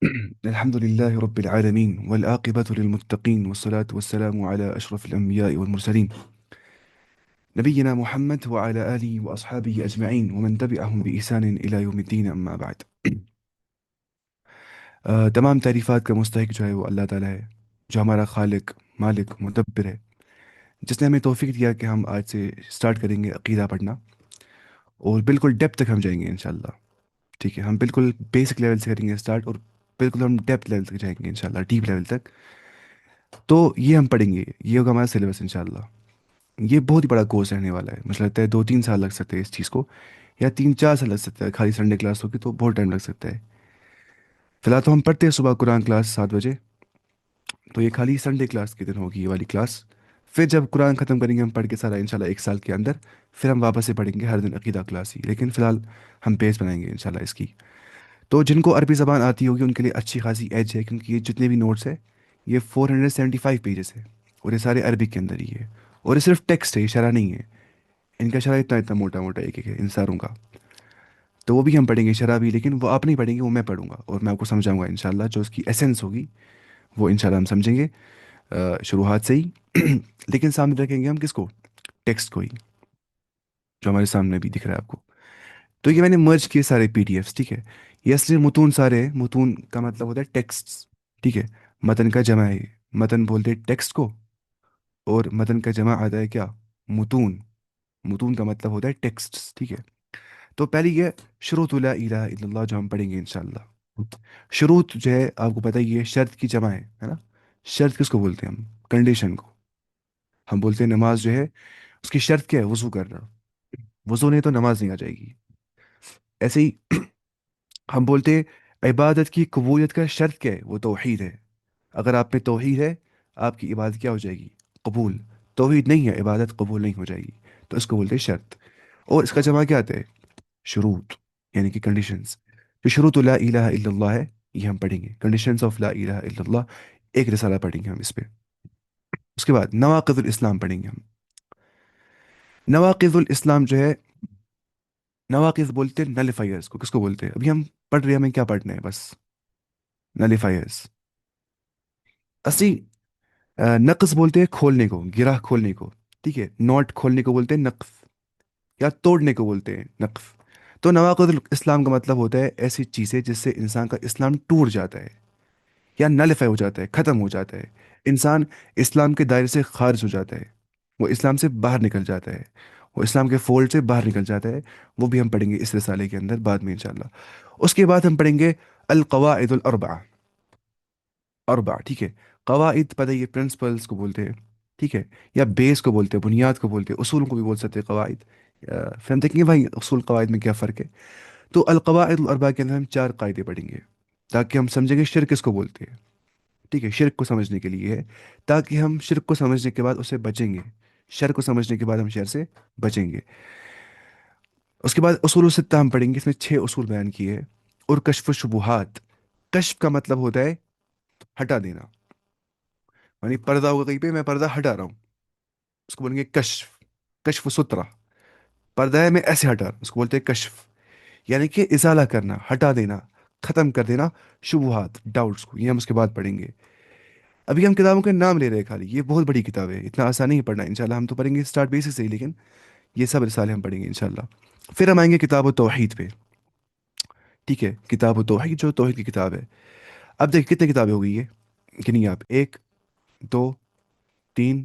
الحمد لله رب العالمين والعاقبة للمتقين والصلاة والسلام على أشرف الأنبياء والمرسلين نبينا محمد وعلى آله وأصحابه أجمعين ومن تبعهم بإحسان إلى يوم الدين أما بعد تمام تعریفات کا مستحق جو ہے وہ اللہ تعالیٰ ہے، جو ہمارا خالق، مالک، مدبر ہے، جس نے ہمیں توفیق دیا کہ ہم آج سے سٹارٹ کریں گے عقیدہ پڑھنا، اور بالکل ڈیپتھ تک ہم جائیں گے انشاءاللہ۔ ٹھیک ہے، ہم بالکل بیسک لیول سے کریں گے سٹارٹ، اور بالکل ہم ڈیپتھ لیول تک جائیں گے انشاءاللہ، ڈیپ لیول تک۔ تو یہ ہم پڑھیں گے، یہ ہوگا ہمارا سلیبس انشاءاللہ۔ یہ بہت ہی بڑا کورس رہنے والا ہے، مجھے لگتا ہے 2-3 سال لگ سکتے ہیں اس چیز کو، یا 3-4 سال لگ سکتا ہے، خالی سنڈے کلاس ہوگی تو بہت ٹائم لگ سکتا ہے۔ فی الحال تو ہم پڑھتے ہیں صبح قرآن کلاس 7 بجے، تو یہ خالی سنڈے کلاس کے دن ہوگی یہ والی کلاس۔ پھر جب قرآن ختم کریں گے ہم پڑھ کے سارا انشاءاللہ 1 سال کے اندر، پھر ہم واپس سے پڑھیں گے ہر دن عقیدہ کلاس ہی، لیکن فی الحال ہم پیج بنائیں گے انشاءاللہ اس کی۔ تو جن کو عربی زبان آتی ہوگی ان کے لیے اچھی خاصی ایج ہے، کیونکہ یہ جتنے بھی نوٹس ہے یہ 475 پیجز ہے، اور یہ سارے عربی کے اندر ہی ہے، اور یہ صرف ٹیکسٹ ہے، یہ شرح نہیں ہے۔ ان کا شرح اتنا اتنا موٹا موٹا ایک ایک ہے ان ساروں کا، تو وہ بھی ہم پڑھیں گے شرح بھی، لیکن وہ آپ نہیں پڑھیں گے، وہ میں پڑھوں گا اور میں آپ کو سمجھاؤں گا انشاءاللہ، جو اس کی ایسنس ہوگی وہ انشاءاللہ ہم سمجھیں گے شروحات سے ہی۔ لیکن سامنے رکھیں گے ہم کس کو؟ ٹیکسٹ کو ہی، جو ہمارے سامنے بھی دکھ رہا ہے آپ کو۔ تو یہ میں نے مرج کیے سارے پی ڈی ایفس، ٹھیک ہے۔ یہ اصلی متون سارے ہیں، متون کا مطلب ہوتا ہے ٹیکسٹ، ٹھیک ہے۔ متن کا جمع ہے، متن بولتے ہیں ٹیکسٹ کو، اور متن کا جمع آتا ہے کیا؟ متون۔ متون کا مطلب ہوتا ہے ٹیکسٹ، ٹھیک ہے۔ تو پہلی یہ شروط لا الہ الا اللہ جو ہم پڑھیں گے انشاءاللہ۔ شروط جو ہے آپ کو پتہ ہی ہے، شرط کی جمع ہے نا؟ شرط کس کو بولتے ہیں ہم؟ کنڈیشن کو ہم بولتے ہیں نماز جو ہے اس کی شرط کیا ہے؟ وضو کرنا، وضو نہیں تو نماز نہیں آ جائے گی۔ ایسے ہی ہم بولتے ہیں عبادت کی قبولیت کا شرط کیا ہے؟ وہ توحید ہے۔ اگر آپ میں توحید ہے آپ کی عبادت کیا ہو جائے گی؟ قبول۔ توحید نہیں ہے عبادت قبول نہیں ہو جائے گی، تو اس کو بولتے ہیں شرط۔ اور اس کا جمع کیا آتا ہے؟ شروط، یعنی کہ کنڈیشنز۔ جو شروط لا الہ الا اللہ ہے یہ ہم پڑھیں گے، کنڈیشنز آف لا الہ الا اللہ، ایک رسالہ پڑھیں گے ہم اس پہ۔ اس کے بعد نواقض الاسلام پڑھیں گے ہم۔ نواقض الاسلام جو ہے، نواقض بولتے ہیں نلیفائرز کو، کس کو بولتے ہیں؟ ابھی ہم پڑھ رہے ہیں، ہمیں کیا پڑھنا ہے؟ بس نلیفائرز۔ اصلی نقص بولتے ہیں کھولنے کو، گرہ کھولنے کو، ٹھیک ہے۔ نوٹ کھولنے کو بولتے ہیں نقص، یا توڑنے کو بولتے ہیں نقص۔ تو نواقض الاسلام کا مطلب ہوتا ہے ایسی چیزیں جس سے انسان کا اسلام ٹوٹ جاتا ہے، یا نلیفائی ہو جاتا ہے، ختم ہو جاتا ہے، انسان اسلام کے دائرے سے خارج ہو جاتا ہے، وہ اسلام سے باہر نکل جاتا ہے، وہ اسلام کے فولڈ سے باہر نکل جاتا ہے۔ وہ بھی ہم پڑھیں گے اس رسالے کے اندر بعد میں انشاءاللہ۔ اس کے بعد ہم پڑھیں گے القواعد الاربعہ، اربع، ٹھیک ہے۔ قواعد پتہ یہ پرنسپلس کو بولتے ہیں، ٹھیک ہے، یا بیس کو بولتے ہیں، بنیاد کو بولتے ہیں، اصول کو بھی بول سکتے ہیں قواعد۔ پھر ہم دیکھیں گے بھائی اصول قواعد میں کیا فرق ہے۔ تو القواعد الاربعہ کے اندر ہم 4 قاعدے پڑھیں گے، تاکہ ہم سمجھیں گے شرک کس کو بولتے ہیں، ٹھیک ہے۔ شرک کو سمجھنے کے لیے ہے، تاکہ ہم شرک کو سمجھنے کے بعد اسے بچیں گے، شر کو سمجھنے کے بعد ہم شر سے بچیں گے۔ اس کے بعد اصول الستہ ہم پڑھیں گے، اس میں 6 اصول بیان کیے ہیں۔ اور کشف الشبہات، کشف کا مطلب ہوتا ہے ہٹا دینا، یعنی پردہ ہوگا کہیں پہ، میں پردہ ہٹا رہا ہوں، اس کو بولیں گے کشف۔ کشف و سترہ، پردہ ہے میں ایسے ہٹا رہا ہوں، اس کو بولتے ہیں کشف، یعنی کہ ازالہ کرنا، ہٹا دینا، ختم کر دینا شبہات، ڈاؤٹس کو۔ یہ ہم اس کے بعد پڑھیں گے۔ ابھی ہم کتابوں کے نام لے رہے ہیں خالی، یہ بہت بڑی کتاب ہے، اتنا آسان نہیں ہے پڑھنا انشاءاللہ۔ ہم تو پڑھیں گے اسٹارٹ بیسس سے ہی، لیکن یہ سب رسالے ہم پڑھیں گے انشاءاللہ۔ پھر ہم آئیں گے کتاب و توحید پہ، ٹھیک ہے۔ کتاب و توحید جو توحید کی کتاب ہے، اب دیکھ کتنے کتابیں ہو گئی ہے، گنی آپ، 1 2 3،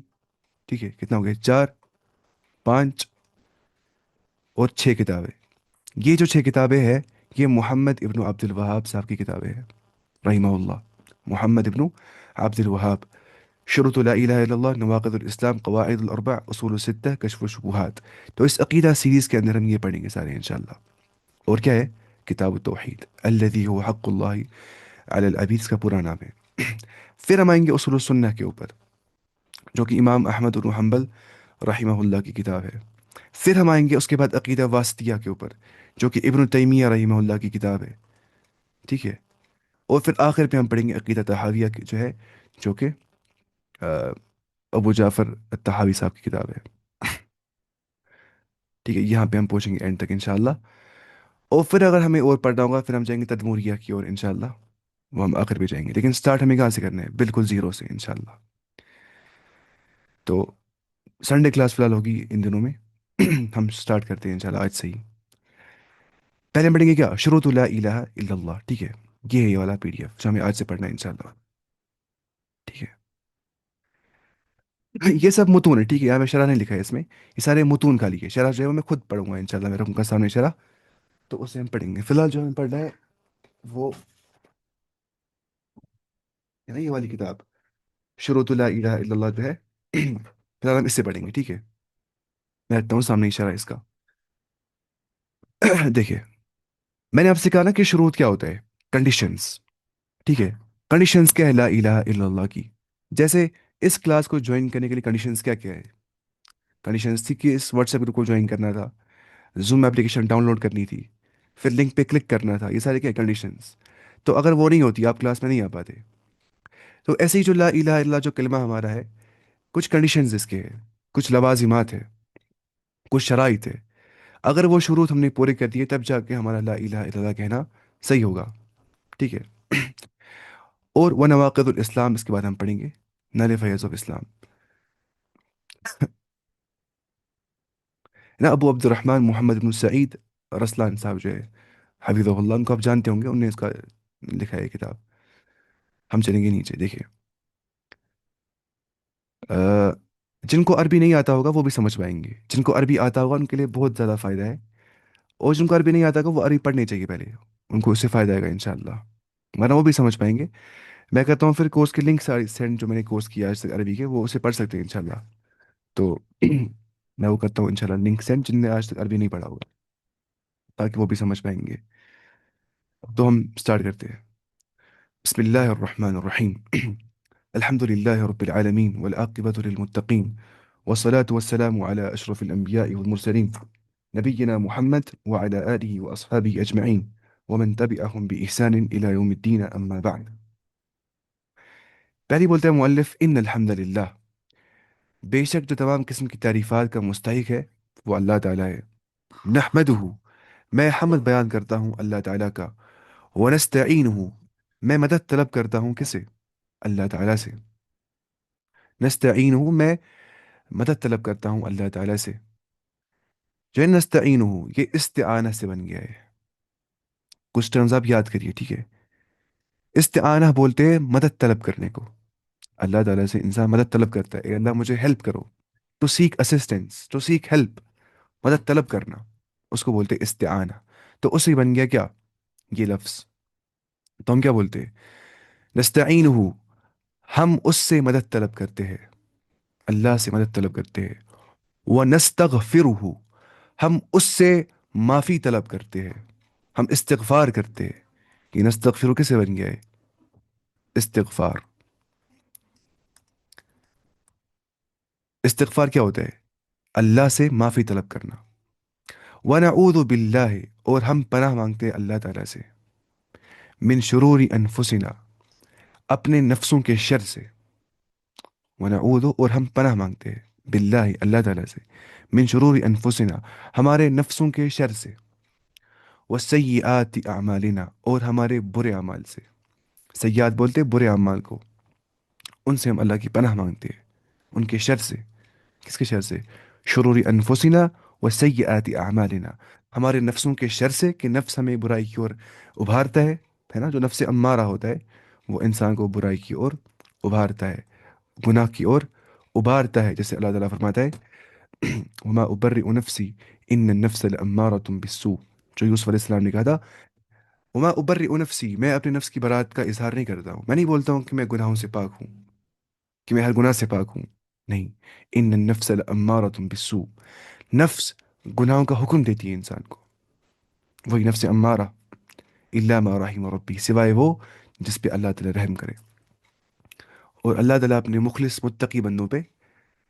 ٹھیک ہے، کتنا ہو گیا؟ 4 5 اور 6 کتابیں۔ یہ جو 6 کتابیں ہیں یہ محمد ابن عبد الوہاب صاحب کی کتابیں ہیں، رحمہ اللہ، محمد ابن عبد الوہاب۔ شروط لا الہ الا اللہ، نواقض الاسلام، قواعد الاربع، اصول الستہ، کشف الشبہات۔ تو اس عقیدہ سیریز کے اندر ہم یہ پڑھیں گے سارے انشاءاللہ۔ اور کیا ہے؟ کتاب التوحید، الذی هو حق اللہ علی العبید، اس کا پورا نام ہے۔ پھر ہم آئیں گے اصول السنہ کے اوپر، جو کہ امام احمد بن حنبل رحمہ اللہ کی کتاب ہے۔ پھر ہم آئیں گے اس کے بعد عقیدہ واسطیہ کے اوپر، جو کہ ابن تیمیہ رحمہ اللہ کی کتاب ہے، ٹھیک ہے۔ اور پھر آخر پہ ہم پڑھیں گے عقیدہ تحاویہ جو ہے، جو کہ آ، ابو جعفر الطحاوی صاحب کی کتاب ہے، ٹھیک ہے۔ یہاں پہ ہم پہنچیں گے اینڈ تک انشاءاللہ۔ اور پھر اگر ہمیں اور پڑھنا ہوگا پھر ہم جائیں گے تدموریہ کی اور انشاءاللہ، وہ ہم آخر پہ جائیں گے، لیکن سٹارٹ ہمیں کہاں سے کرنا ہے؟ بالکل زیرو سے انشاءاللہ. تو سنڈے کلاس فی الحال ہوگی ان دنوں میں. ہم سٹارٹ کرتے ہیں انشاءاللہ آج سے ہی. پہلے ہم پڑھیں گے کیا؟ شروط لا الہ الا اللہ. ٹھیک ہے، یہ ہے یہ والا پی ڈی ایف جو ہمیں آج سے پڑھنا ہے انشاءاللہ. ٹھیک ہے. یہ سب متون ہے، ٹھیک ہے، یہاں پہ شرح نہیں لکھا ہے اس میں. یہ سارے متون کا لیے شرح جو ہے وہ میں خود پڑھوں گا انشاءاللہ، میں رکھوں گا سامنے شرح. تو اسے ہم پڑھیں گے. فی الحال جو ہمیں پڑھنا ہے وہ ہے نا یہ والی کتاب شروط لا الہ الا اللہ جو ہے. فی الحال ہم اس سے پڑھیں گے. ٹھیک ہے، میں رکھتا ہوں سامنے اشارہ اس کا. دیکھیے، میں نے آپ سے کہا نا کہ شروط کیا ہوتا ہے؟ کنڈیشنز. ٹھیک ہے، کنڈیشنز کیا ہے لا الہ الا اللہ کی؟ جیسے اس کلاس کو جوائن کرنے کے لیے کنڈیشنز کیا کیا ہے؟ کنڈیشنز تھی کہ اس واٹس ایپ گروپ کو جوائن کرنا تھا، زوم اپلیکیشن ڈاؤن لوڈ کرنی تھی، پھر لنک پہ کلک کرنا تھا. یہ سارے کیا کنڈیشنز؟ تو اگر وہ نہیں ہوتی آپ کلاس میں نہیں آ پاتے. تو ایسے ہی جو لا الہ الا اللہ جو کلمہ ہمارا ہے، کچھ کنڈیشنز اس کے ہیں، کچھ لوازمات ہیں، کچھ شرائط ہے. اگر وہ شروط ہم نے پورے کر دیے تب جا کے ہمارا لا الہ الا اللہ کہنا صحیح ہوگا. ٹھیک ہے. اور وہ نواقض الاسلام اس کے بعد ہم پڑھیں گے، نل فیض آف اسلام. نا ابو عبد الرحمن محمد بن سعید رسلان صاحب جو ہے حفظہ اللہ، ان کو آپ جانتے ہوں گے، انہوں نے اس کا لکھا ہے کتاب. ہم چلیں گے نیچے. دیکھیں، جن کو عربی نہیں آتا ہوگا وہ بھی سمجھ پائیں گے، جن کو عربی آتا ہوگا ان کے لیے بہت زیادہ فائدہ ہے. اور جن کو عربی نہیں آتا ہوگا وہ عربی پڑھنی چاہیے پہلے، ان کو اس سے فائدہ آئے گا انشاءاللہ، ورنہ وہ بھی سمجھ پائیں گے. میں کہتا ہوں پھر کورس کے لنک سارے سینڈ، جو میں نے کورس کیا آج تک عربی کے، وہ اسے پڑھ سکتے ہیں انشاءاللہ. تو میں وہ کرتا ہوں انشاءاللہ لنک سینڈ جن نے آج تک عربی نہیں پڑھا ہوگا، تاکہ وہ بھی سمجھ پائیں گے. تو ہم سٹارٹ کرتے ہیں. بسم اللہ الرحمن الرحیم. الحمد للہ رب العالمین والعاقبۃ للمتقین والصلاة والسلام على اشرف الانبیاء والمرسلین نبینا محمد وعلى آلہ واصحابہ اجمعین ومن تبعهم بإحسان الى یوم الدین اما بعد. پہلی بولتے ہیں مؤلف ان الحمد للہ، بے شک جو تمام قسم کی تعریفات کا مستحق ہے وہ اللہ تعالیٰ ہے. نحمدہ، میں حمد بیان کرتا ہوں اللہ تعالیٰ کا. ونستعینہ، میں مدد طلب کرتا ہوں کسے؟ اللہ تعالیٰ سے. نستعینہ، میں مدد طلب کرتا ہوں اللہ تعالیٰ سے. جو ہے نستعینہ، یہ استعانہ سے بن گیا ہے. کچھ ٹرمز آپ یاد کریے. ٹھیک ہے، استعانہ بولتے ہیں مدد طلب کرنے کو. اللہ تعالیٰ سے انسان مدد طلب کرتا ہے، اے اللہ مجھے ہیلپ کرو. To seek assistance, to seek help, مدد طلب کرنا، اس کو بولتے استعانہ. تو اس سے بن گیا کیا؟ یہ لفظ. تو ہم کیا بولتے ہیں؟ نستعینہ، ہم اس سے مدد طلب کرتے ہیں، اللہ سے مدد طلب کرتے ہیں. وَنَسْتَغْفِرُهُ، ہم اس سے معافی طلب کرتے ہیں، ہم استغفار کرتے ہیں. یہ نستغفر کسے بن گیا ہے؟ استغفار. استغفار کیا ہوتا ہے؟ اللہ سے معافی طلب کرنا. وَنَعُوذُ بِاللَّهِ، اور ہم پناہ مانگتے ہیں اللہ تعالیٰ سے. من شرور انفسنا، اپنے نفسوں کے شر سے. ونعوذ، اور ہم پناہ مانگتے ہیں باللہ، اللہ تعالیٰ سے. من شرور انفسنا، ہمارے نفسوں کے شر سے. وسیئات اعمالنا، اور ہمارے برے اعمال سے. سیئات بولتے ہیں برے اعمال کو، ان سے ہم اللہ کی پناہ مانگتے ہیں، ان کے شر سے. کس کے شر سے؟ شرور انفسنا وسیئات اعمالنا، ہمارے نفسوں کے شر سے، کہ نفس ہمیں برائی کی اور ابھارتا ہے نا. جو نفس امارہ ہوتا ہے وہ انسان کو برائی کی اور ابھارتا ہے، گناہ کی اور ابھارتا ہے. جیسے اللہ تعالیٰ فرماتا ہے وما ابرئ نفسی ان النفس لامارۃ بالسوء، جو یوسف علیہ السلام نے کہا تھا. وما ابرئ نفسی، میں اپنے نفس کی برات کا اظہار نہیں کرتا ہوں، میں نہیں بولتا ہوں کہ میں گناہوں سے پاک ہوں، کہ میں ہر گناہ سے پاک ہوں. نہیں، ان النفس لامارۃ بالسوء، نفس گناہوں کا حکم دیتی ہے انسان کو. وہی نفس امارہ، الا ما رحم ربی، سوائے وہ جس پہ اللہ تعالیٰ رحم کرے. اور اللہ تعالیٰ اپنے مخلص متقی بندوں پہ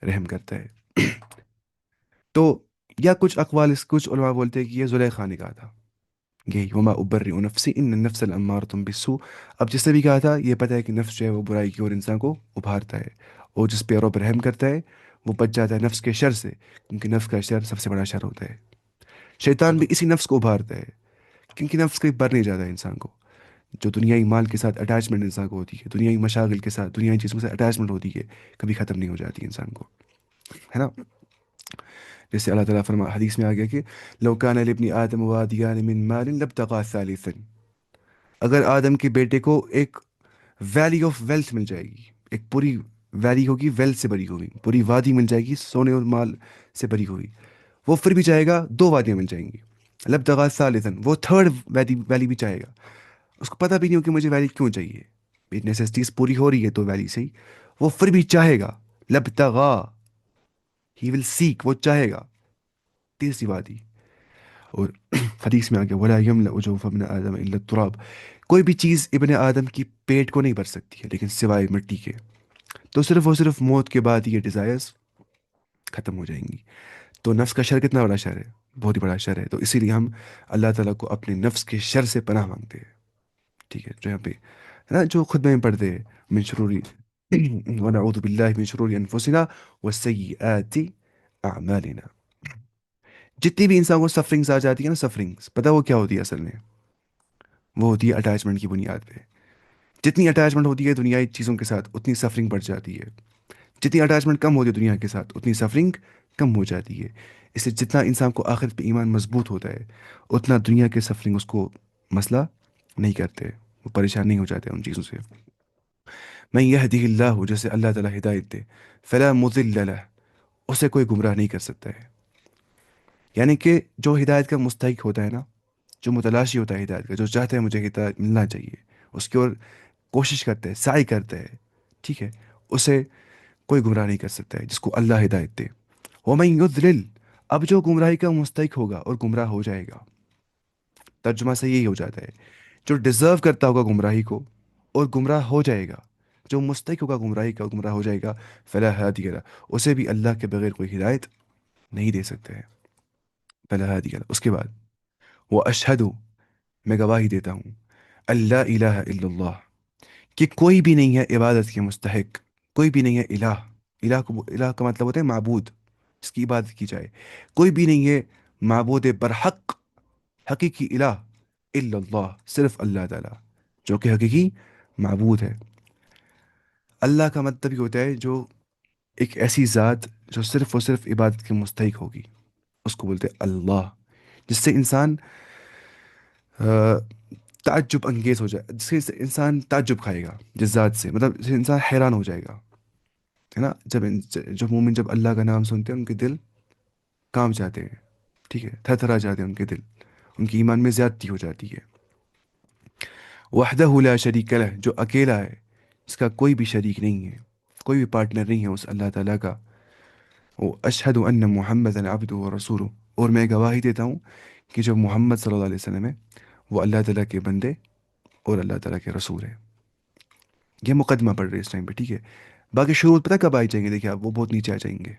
رحم کرتا ہے. تو یا کچھ اقوال، اس کچھ علماء بولتے ہیں کہ یہ زلیخا نے کہا تھا، یہی وما ابرئ نفسی ان النفس لامارۃ بالسوء. اب جس نے بھی کہا تھا یہ پتہ ہے کہ نفس جو ہے وہ برائی کی اور انسان کو ابھارتا ہے، اور جس پہ رب رحم کرتا ہے وہ بچ جاتا ہے نفس کے شر سے، کیونکہ نفس کا شر سب سے بڑا شر ہوتا ہے. شیطان بھی اسی نفس کو ابھارتا ہے، کیونکہ نفس کہیں بر نہیں جاتا ہے انسان کو. جو دنیائی مال کے ساتھ اٹیچمنٹ انسان کو ہوتی ہے، دنیائی مشاغل کے ساتھ، دنیائی چیزوں کے ساتھ اٹیچمنٹ ہوتی ہے، کبھی ختم نہیں ہو جاتی انسان کو، ہے نا؟ جیسے اللہ تعالیٰ حدیث میں آ گیا کہ لو کان لابن آدم وادیان من مال لابتغى ثالثا، اگر آدم کے بیٹے کو ایک ویلی آف ویلتھ مل جائے گی، ایک پوری ویلی ہوگی، ویلتھ سے بری ہوئی پوری وادی مل جائے گی سونے اور مال سے بری ہوئی، وہ پھر بھی چاہے گا دو وادیاں مل جائیں گی، لابتغى ثالثا، وہ تھرڈ ویلی بھی چاہے گا، اس کو پتہ بھی نہیں ہو کہ مجھے ویلی کیوں چاہیے، میری نیسیسٹیز پوری ہو رہی ہے تو ویلی سے ہی، وہ پھر بھی چاہے گا، لابتغى، ہی ول سیک، وہ چاہے گا تیسری وادی۔ اور حدیث میں آ گیا ولا یملأ جوف ابن آدم الا التراب، کوئی بھی چیز ابن آدم کی پیٹ کو نہیں بھر سکتی ہے لیکن سوائے مٹی کے، تو صرف اور صرف موت کے بعد یہ ڈیزائرز ختم ہو جائیں گی۔ تو نفس کا شر کتنا بڑا شر ہے، بہت ہی بڑا شر ہے، تو اسی لیے ہم اللہ تعالیٰ کو اپنے نفس کے شر سے پناہ مانگتے ہیں، ٹھیک ہے؟ جو یہاں پہ ہے نا، جو خود میں پڑھتے ہیں من شروری ونعوذ باللہ من شرور انفسنا وسیئات اعمالنا، جتنی بھی انسان کو سفرنگز آ جاتی ہے نا، سفرنگز پتہ وہ کیا ہوتی ہے اصل میں؟ وہ ہوتی ہے اٹیچمنٹ کی بنیاد پہ، جتنی اٹیچمنٹ ہوتی ہے دنیائی چیزوں کے ساتھ اتنی سفرنگ بڑھ جاتی ہے، جتنی اٹیچمنٹ کم ہوتی ہے دنیا کے ساتھ اتنی سفرنگ کم ہو جاتی ہے، اس لیے جتنا انسان کو آخرت پہ ایمان مضبوط ہوتا ہے اتنا دنیا کے سفرنگ اس کو مسئلہ نہیں کرتے، وہ پریشان نہیں ہو جاتے ان چیزوں سے۔ من یہدہ اللہ، جیسے اللہ تعالیٰ ہدایت دے، فلا مضل لہ، اسے کوئی گمراہ نہیں کر سکتا ہے، یعنی کہ جو ہدایت کا مستحق ہوتا ہے نا، جو متلاشی ہوتا ہے ہدایت کا، جو چاہتا ہے مجھے ہدایت ملنا چاہیے، اس کی اور کوشش کرتا ہے، سعی کرتا ہے، ٹھیک ہے، اسے کوئی گمراہ نہیں کر سکتا ہے جس کو اللہ ہدایت دے۔ وَمَن يُضْلِلْ، اب جو گمراہی کا مستحق ہوگا اور گمراہ ہو جائے گا، ترجمہ سے یہی ہو جاتا ہے، جو ڈیزرو کرتا ہوگا گمراہی کو اور گمراہ ہو جائے گا، جو مستحق ہوگا گمراہی کا اور گمراہ ہو جائے گا، فلا ہادی لہ، اسے بھی اللہ کے بغیر کوئی ہدایت نہیں دے سکتے ہیں، فلا ہادی لہ۔ اس کے بعد وہ اشہد، میں گواہی دیتا ہوں، اللہ الہ الا اللہ، کہ کوئی بھی نہیں ہے عبادت کے مستحق، کوئی بھی نہیں ہے الہ، الہ کا مطلب ہوتا ہے معبود، جس کی عبادت کی جائے، کوئی بھی نہیں ہے معبود برحق، حقیقی الہ، الا اللہ، صرف اللہ تعالیٰ جو کہ حقیقی معبود ہے۔ اللہ کا مطلب یہ ہوتا ہے جو ایک ایسی ذات جو صرف اور صرف عبادت کے مستحق ہوگی، اس کو بولتے ہیں اللہ، جس سے انسان تعجب انگیز ہو جائے، جس سے انسان تعجب کھائے گا جس ذات سے، مطلب جس سے انسان حیران ہو جائے گا، ہے نا؟ جب مومن جب اللہ کا نام سنتے ہیں ان کے دل کانپ جاتے ہیں، ٹھیک ہے، تھر تھرا جاتے ہیں ان کے دل، ان کی ایمان میں زیادتی ہو جاتی ہے۔ وحدہ لا شریک لہ، جو اکیلا ہے، جس کا کوئی بھی شریک نہیں ہے، کوئی بھی پارٹنر نہیں ہے اس اللہ تعالیٰ کا۔ وہ اشہد ان محمد عبدہ و رسولہ، اور میں گواہی دیتا ہوں کہ جو محمد صلی اللہ علیہ وسلم ہے وہ اللہ تعالیٰ کے بندے اور اللہ تعالیٰ کے رسول ہے۔ یہ مقدمہ پڑھ رہے ہیں اس ٹائم پہ، ٹھیک ہے؟ باقی شروط پتہ کب آئی جائیں گے؟ دیکھیں آپ، وہ بہت نیچے آ جائیں گے،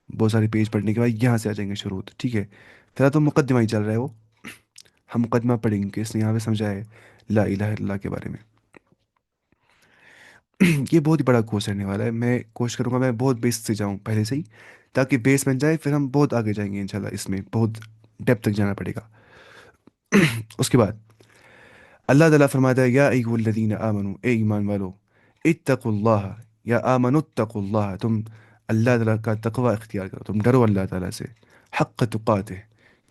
بہت سارے پیج پڑھنے کے بعد یہاں سے آ جائیں گے شروط، ٹھیک ہے؟ فی الحال تو مقدمہ ہی چل رہا ہے، وہ ہم مقدمہ پڑھیں گے کہ اس نے یہاں پہ سمجھا ہے لا الہ الا اللہ کے بارے میں۔ یہ بہت ہی بڑا کورس رہنے والا ہے، میں کوشش کروں گا میں بہت بیس سے جاؤں پہلے سے ہی، تاکہ بیس بن جائے، پھر ہم بہت آگے جائیں گے انشاءاللہ، اس میں بہت ڈیپ تک جانا پڑے گا۔ اس کے بعد اللہ تعالیٰ فرماتا ہے یا ایھا الذین آمنو، اے ایمان والو، اتقوا اللہ، یا آمنوا اتقوا اللہ، تم اللہ تعالیٰ کا تقوی اختیار کرو، تم ڈرو اللہ تعالیٰ سے، حق تقاتہ،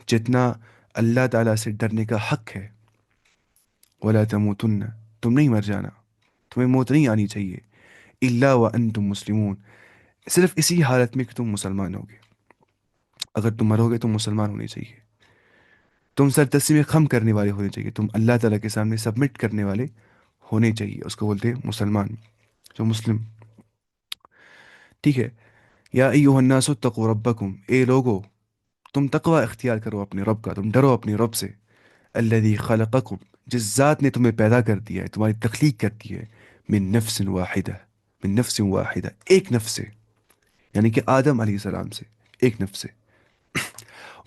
جتنا اللہ تعالیٰ سے ڈرنے کا حق ہے، ولا تموتن، تم نہیں مر جانا، تمہیں موت نہیں آنی چاہیے، الا وانتم مسلمون، صرف اسی حالت میں کہ تم مسلمان ہوگے، اگر تم مرو گے تم مسلمان ہونے چاہیے، تم سر تسلیم خم کرنے والے ہونے چاہیے، تم اللہ تعالیٰ کے سامنے سبمٹ کرنے والے ہونے چاہیے، اس کو بولتے ہیں مسلمان، جو مسلم، ٹھیک ہے؟ یا ایھا الناس اتقوا ربکم، اے لوگو تم تقوی اختیار کرو اپنے رب کا، تم ڈرو اپنے رب سے، الذی خلقکم، جس ذات نے تمہیں پیدا کر دیا ہے، تمہاری تخلیق کرتی ہے، من نفس واحدہ، من نفس واحدہ، ایک نفس سے، یعنی کہ آدم علیہ السلام سے، ایک نفس سے،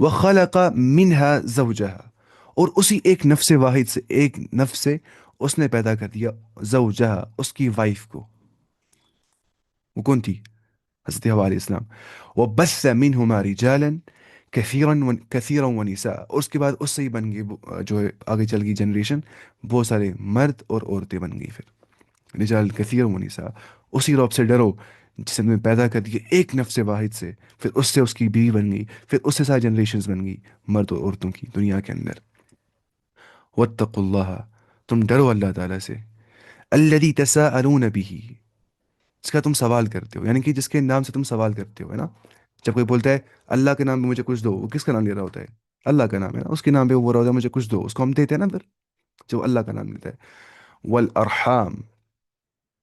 وخلق منها زوجها، اور اسی ایک نفس واحد سے، ایک نفس سے اس نے پیدا کر دیا زوجہا، اس کی وائف کو، وہ کون تھی؟ حضرت حوا علیہ السلام، وبث منہما رجالا کثیرا و نساء، اس کے بعد اس سے ہی بن گئی جو ہے آگے چل گئی جنریشن، بہت سارے مرد اور عورتیں بن گئی پھر، رجال کثیر و نساء۔ اسی رب سے ڈرو جس نے پیدا کر دیا ایک نفس واحد سے، پھر اس کی بیوی بن گئی، پھر اس سے ساری جنریشنز بن گئی مرد اور عورتوں کی دنیا کے اندر۔ واتقوا اللہ، تم ڈرو اللہ تعالیٰ سے، الذی تساءلون به، جس کا تم سوال کرتے ہو، یعنی کہ جس کے نام سے تم سوال کرتے ہو، ہے نا؟ جب کوئی بولتا ہے اللہ کے نام پہ مجھے کچھ دو، وہ کس کا نام لے رہا ہوتا ہے؟ اللہ کا نام ہے نا، اس کے نام پہ وہ بول رہا ہوتا ہے مجھے کچھ دو، اس کو ہم دیتے ہیں نا پھر، جو اللہ کا نام لیتا ہے۔ والارحام،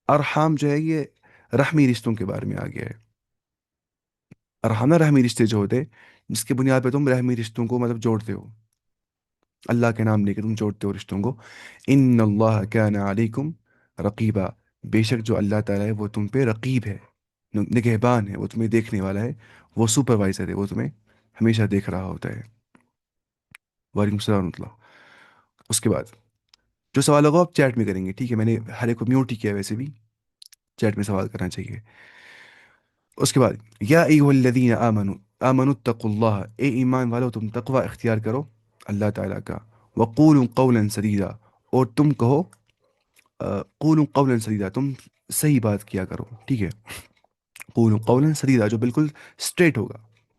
ارحام جو ہے یہ رحمی رشتوں کے بارے میں آ گیا ہے۔ ارحام نا رحمی رشتے جو ہوتے ہیں، جس کی بنیاد پہ تم رحمی رشتوں کو مطلب جوڑتے ہو، اللہ کے نام لے کے تم جوڑتے ہو رشتوں کو۔ ان اللہ کان علیکم رقیبا، بے شک جو اللہ تعالیٰ ہے وہ تم پہ رقیب ہے، نگہبان ہے، وہ تمہیں دیکھنے والا ہے، وہ سپروائزر ہے، وہ تمہیں ہمیشہ دیکھ رہا ہوتا ہے۔ وعلیکم السلام ورحمۃ اللہ۔ اس کے بعد جو سوال ہوگا آپ چیٹ میں کریں گے، ٹھیک ہے؟ میں نے ہر ایک کو میوٹ ہی کیا ہے، ویسے بھی چیٹ میں سوال کرنا چاہیے۔ اس کے بعد یا ایھا الذین آمنوا، آمنوا اتقوا اللہ، اے ایمان والو تم تقوی اختیار کرو اللہ تعالیٰ کا، وقولوا قولا سدیدا، اور تم کہو قولوا قولا سدیدا، تم صحیح بات کیا کرو، ٹھیک ہے؟ قولوا قولا سدیدا، جو بالکل اسٹریٹ ہوگا،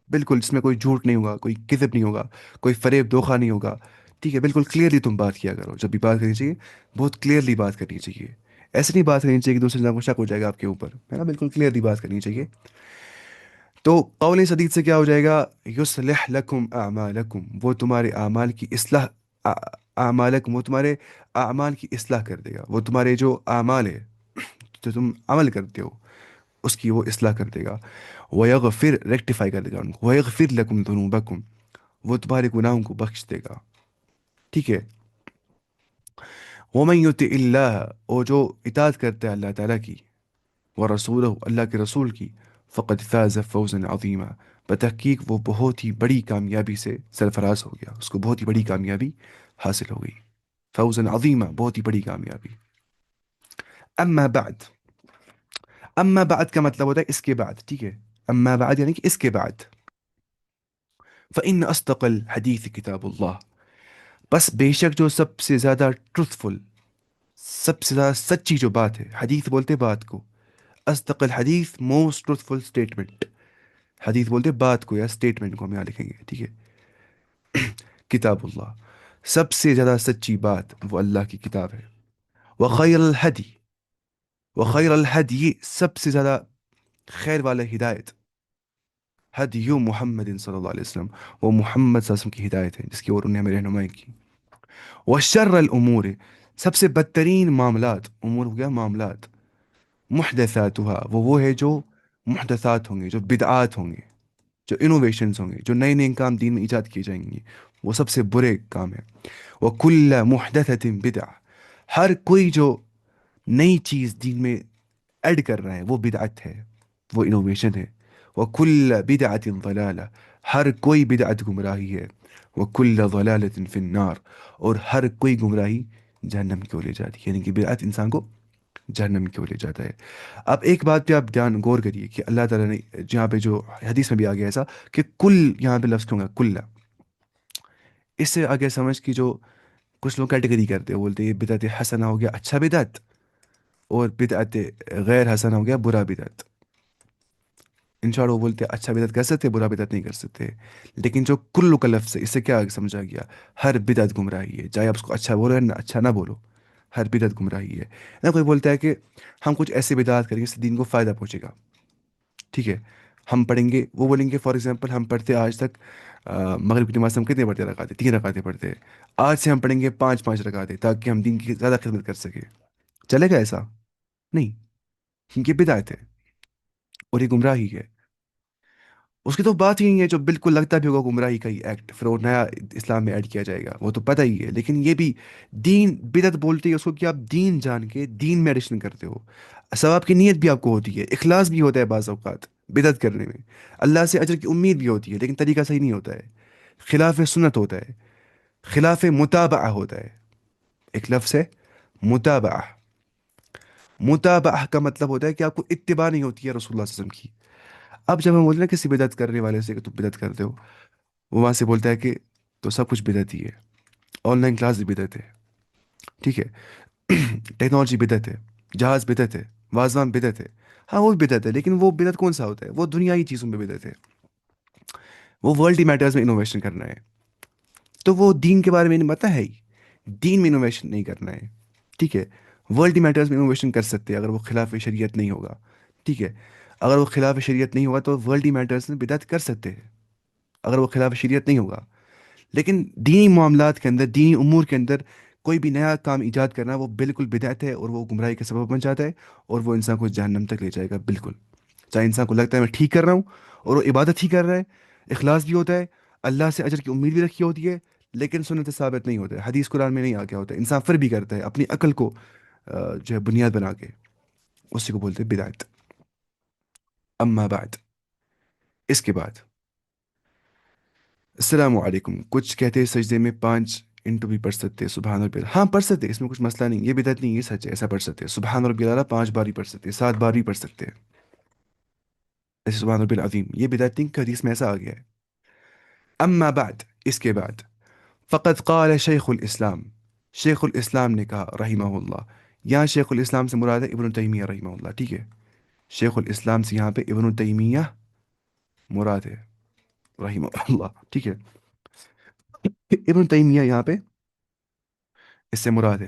بالکل جس میں کوئی جھوٹ نہیں ہوگا، کوئی کذب نہیں ہوگا، کوئی فریب دھوکہ نہیں ہوگا، ٹھیک ہے؟ بالکل کلیئرلی تم بات کیا کرو، جب بھی بات کرنی چاہیے بہت کلیئرلی بات کرنی چاہیے، ایسے نہیں بات کرنی چاہیے کہ دوسرے انسان کو شک ہو جائے گا آپ کے اوپر، ہے نا؟ بالکل کلیئرلی بات کرنی چاہیے۔ تو قول سدید سے کیا ہو جائے گا؟ یصلح لکم اعمالکم، وہ تمہارے اعمال کی اصلاح، اعمالکم، وہ تمہارے اعمال کی اصلاح کر دے گا، وہ تمہارے جو اعمال ہے جو تم عمل کرتے ہو اس کی وہ اصلاح کر دے گا، ویغفر، ریکٹیفائی کر دے گا ان کو، ویغفر لکم ذنوبکم، وہ تمہارے گناہوں کو بخش دے گا، ٹھیک ہے؟ ومن یطع اللہ، اور جو اطاعت کرتا ہے اللہ تعالیٰ کی، ورسولہ، اللہ کے رسول کی، فقد فاز فوزا عظیما، بتحقیق وہ بہت ہی بڑی کامیابی سے سرفراز ہو گیا، اس کو بہت ہی بڑی کامیابی حاصل ہو گئی، فوزا عظیما، بہت ہی بڑی کامیابی۔ اما بعد، اما بعد کا مطلب ہوتا ہے اس کے بعد، ٹھیک ہے؟ اما بعد یعنی کہ اس کے بعد، فإن أصدق الحدیث کتاب اللہ، بس بے شک جو سب سے زیادہ ٹروتھفل، سب سے زیادہ سچی جو بات ہے، حدیث بولتے بات کو، اصدق الحدیث موسٹ ٹروتھفل اسٹیٹمنٹ، حدیث بولتے بات کو یا اسٹیٹمنٹ کو، ہم یہاں لکھیں گے، ٹھیک ہے؟ کتاب اللہ، سب سے زیادہ سچی بات وہ اللہ کی کتاب ہے۔ وخیر الحدی، وخیر الحدی، سب سے زیادہ خیر والا ہدایت، ہدی محمد صلی اللہ علیہ وسلم، وہ محمد صلی اللہ علیہ وسلم کی ہدایت ہے جس کی اور انہیں ہمیں رہنمائی کی۔ وشر الامور، سب سے بدترین معاملات، امور ہو گیا معاملات، محدثاتها، وہ ہے جو محدثات ہوں گے، جو بدعات ہوں گے، جو انوویشنز ہوں گے، جو نئے نئے کام دین میں ایجاد کیے جائیں گے، وہ سب سے برے کام ہے۔ وَكُلَّ مُحْدَثَةٍ بِدْعَةٍ، ہر کوئی جو نئی چیز دین میں ایڈ کر رہا ہے وہ بدعت ہے، وہ انوویشن ہے۔ وَكُلَّ بِدْعَةٍ ضَلَالَةٍ، ہر کوئی بدعت گمراہی ہے۔ وَكُلَّ ضَلَالَةٍ فِي النَّارِ، اور ہر کوئی گمراہی جہنم کی اور لے جاتی ہے، یعنی کہ بدعت انسان کو جہنم کی اور لے جاتا ہے۔ اب ایک بات پہ آپ دھیان غور کریے کہ اللہ تعالیٰ نے جہاں پہ جو حدیث میں بھی آ گیا ایسا کہ کل، یہاں پہ لفظ کیوں گا کل، اس سے آگے سمجھ کی جو کچھ لوگ کیٹیگری کرتے ہیں، بولتے ہیں یہ بدعت حسنہ ہو گیا اچھا بدعت، اور بدعت غیر حسنہ ہو گیا برا بدعت۔ ان شاء اللہ وہ بولتے ہیں اچھا بدعت کر سکتے، برا بدعت نہیں کر سکتے، لیکن جو کل کا لفظ ہے اس سے کیا سمجھا گیا؟ ہر بدعت گمراہی ہے، چاہے آپ اس کو اچھا بولو یا اچھا نہ بولو، ہر بدعت گمراہی ہے۔ نہ کوئی بولتا ہے کہ ہم کچھ ایسے بدعت کریں گے جس سے دین کو فائدہ پہنچے گا، ٹھیک ہے؟ ہم پڑھیں گے، وہ بولیں گے فار ایگزامپل ہم پڑھتے آج تک مغرب کی نماز ہم کتنے پڑھتے رکعتیں؟ 3 رکعتیں پڑھتے ہیں، آج سے ہم پڑھیں گے 5 5 رکعتیں تاکہ ہم دین کی زیادہ خدمت کر سکیں، چلے گا ایسا؟ نہیں، یہ بدعت ہے اور یہ گمراہی ہے۔ اس کی تو بات ہی نہیں ہے، جو بالکل لگتا بھی ہوگا گمراہی کا ہی ایکٹ پھر وہ نیا اسلام میں ایڈ کیا جائے گا، وہ تو پتہ ہی ہے، لیکن یہ بھی دین بدعت بولتے ہیں اس کو کہ آپ دین جان کے دین میں ایڈیشن کرتے ہو، ثواب کی نیت بھی آپ کو ہوتی ہے، اخلاص بھی ہوتا ہے بعض اوقات بدعت کرنے میں، اللہ سے اجر کی امید بھی ہوتی ہے، لیکن طریقہ صحیح نہیں ہوتا ہے، خلاف سنت ہوتا ہے، خلاف متابعہ ہوتا ہے۔ ایک لفظ ہے متابعہ، متابعہ کا مطلب ہوتا ہے کہ آپ کو اتباع نہیں ہوتی ہے رسول اللہ صلی اللہ علیہ وسلم کی۔ اب جب ہم بولتے ہیں نا کسی بدعت کرنے والے سے کہ تم بدعت کرتے ہو، وہ وہاں سے بولتا ہے کہ تو سب کچھ بدعت ہی ہے، آن لائن کلاس بھی بدعت ہے، ٹھیک ہے، ٹیکنالوجی بدعت ہے، جہاز بدعت ہے، وازوان بدعت ہے، ہاں وہ بھی بدعت ہے، لیکن وہ بدعت کون سا ہوتا ہے؟ وہ دنیائی چیزوں میں بدعت ہے، وہ ورلڈ میٹرز میں انوویشن کرنا ہے، تو وہ دین کے بارے میں نہیں پتہ ہے ہی، دین میں انوویشن نہیں کرنا ہے، ٹھیک ہے، ورلڈ میٹرز میں انوویشن کر سکتے ہیں اگر وہ خلاف شریعت نہیں ہوگا، ٹھیک ہے، اگر وہ خلاف شریعت نہیں ہوگا تو ورلڈ میٹرز میں بدعت کر سکتے ہیں اگر وہ خلاف شریعت نہیں ہوگا، لیکن دینی معاملات کے اندر، دینی امور کے اندر کوئی بھی نیا کام ایجاد کرنا وہ بالکل بدعت ہے، اور وہ گمراہی کا سبب بن جاتا ہے، اور وہ انسان کو جہنم تک لے جائے گا بالکل، چاہے انسان کو لگتا ہے میں ٹھیک کر رہا ہوں اور وہ عبادت ہی کر رہا ہے، اخلاص بھی ہوتا ہے، اللہ سے اجر کی امید بھی رکھی ہوتی ہے، لیکن سنت ثابت نہیں ہوتا ہے، حدیث قرآن میں نہیں آ گیا ہوتا ہے، انسان پھر بھی کرتا ہے اپنی عقل کو جو ہے بنیاد بنا کے، اسی کو بولتے ہیں بدعت۔ اما بعد، اس کے بعد السلام علیکم، کچھ کہتے ہیں سجدے میں 5 انٹو بھی پڑھ سکتے ہیں سبحان ربی ہاں پڑھ سکتے ہیں، اس میں کچھ مسئلہ نہیں، یہ بدعت نہیں، یہ سچ ہے، ایسا پڑھ سکتے ہیں سبحان ربی الاعلیٰ 5 بار ہی پڑھ سکتے ہیں، 7 بار بھی پڑھ سکتے ہیں، ایسے سبحان ربی العظیم، یہ بدعت نہیں کہ حدیث میں ایسا آ گیا ہے۔ اما بعد، اس کے بعد فقط قال شیخ الاسلام، شیخ الاسلام نے کہا رحمہ اللہ، یہاں شیخ الاسلام سے مراد ہے ابن تیمیہ رحمہ اللہ، ٹھیک ہے، شیخ الاسلام سے یہاں پہ ابن تیمیہ مراد ہے رحمہ اللہ، ٹھیک ہے، ابن تیمیہ یہاں پہ اس سے مراد ہے،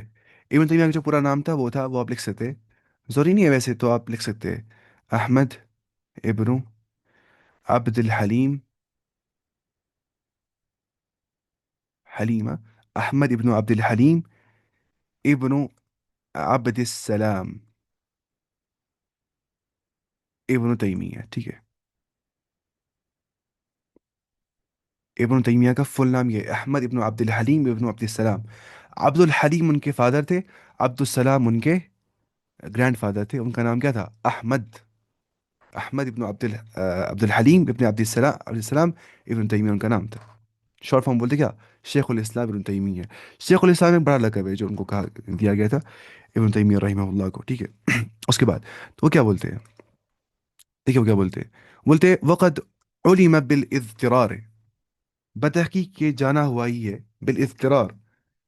ابن تیمیہ کا جو پورا نام تھا وہ تھا، وہ آپ لکھ سکتے ہیں، ضروری نہیں ہے ویسے تو آپ لکھ سکتے ہیں احمد ابن عبد الحلیم، حلیمہ، احمد ابن عبد الحلیم ابن عبد السلام ابن تیمیہ، ٹھیک ہے، ابن تیمیہ کا فل نام یہ ہے احمد ابن عبد الحلیم ابن عبد السلام، عبد الحلیم ان کے فادر تھے، عبد السلام ان کے گرینڈ فادر تھے، ان کا نام کیا تھا؟ احمد، احمد ابن عبد الحلیم ابن عبد السلام ابن تیمیہ ان کا نام تھا، شارٹ فارم بولتے کیا؟ شیخ الاسلام ابن تیمیہ، شیخ الاسلام ایک بڑا لقب ہے جو ان کو کہا دیا گیا تھا ابن تیمیہ رحمہ اللہ کو، ٹھیک ہے، اس کے بعد تو وہ کیا بولتے ہیں؟ دیکھیں وہ کیا بولتے ہیں، بولتے ہیں وقد علم بالاضطرار، بتحقیق یہ جانا ہوا ہی ہے، بالاضطرار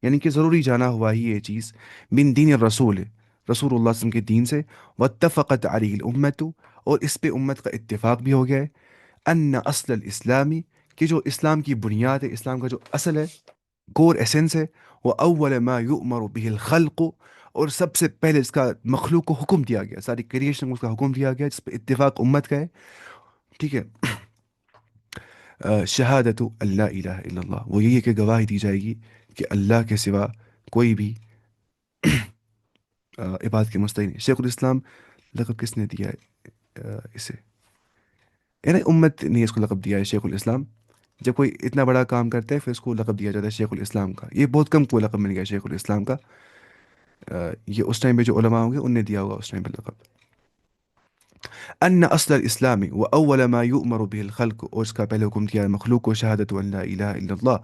یعنی کہ ضروری جانا ہوا ہی یہ چیز، من دین الرسول، رسول اللہ صلی اللہ علیہ وسلم کے دین سے، واتفقت علیہ الامت، اور اس پہ امت کا اتفاق بھی ہو گیا ہے، ان اصل الاسلامی، کہ جو اسلام کی بنیاد ہے، اسلام کا جو اصل ہے، کور ایسنس ہے، وہ اول ما یؤمر به الخلق، اور سب سے پہلے اس کا مخلوق کو حکم دیا گیا، ساری کریشن کو اس کا حکم دیا گیا جس پہ اتفاق امت کا ہے، ٹھیک ہے، شہادت اللہ الہ الا اللہ، وہ یہی ہے کہ گواہی دی جائے گی کہ اللہ کے سوا کوئی بھی عبادت کے مستحق نہیں، شیخ الاسلام لقب کس نے دیا ہے اسے؟ یعنی امت نے اس کو لقب دیا ہے شیخ الاسلام، جب کوئی اتنا بڑا کام کرتا ہے پھر اس کو لقب دیا جاتا ہے شیخ الاسلام کا، یہ بہت کم کو لقب مل گیا شیخ الاسلام کا، یہ اس ٹائم پہ جو علماء ہوں گے ان نے دیا ہوگا اس ٹائم پہ لقب، ان اصل الاسلام و اول ما یؤمر به الخلق، اور اس کا پہلے حکم دیا ہے مخلوق کو، شہادت ان لا الہ الا اللہ،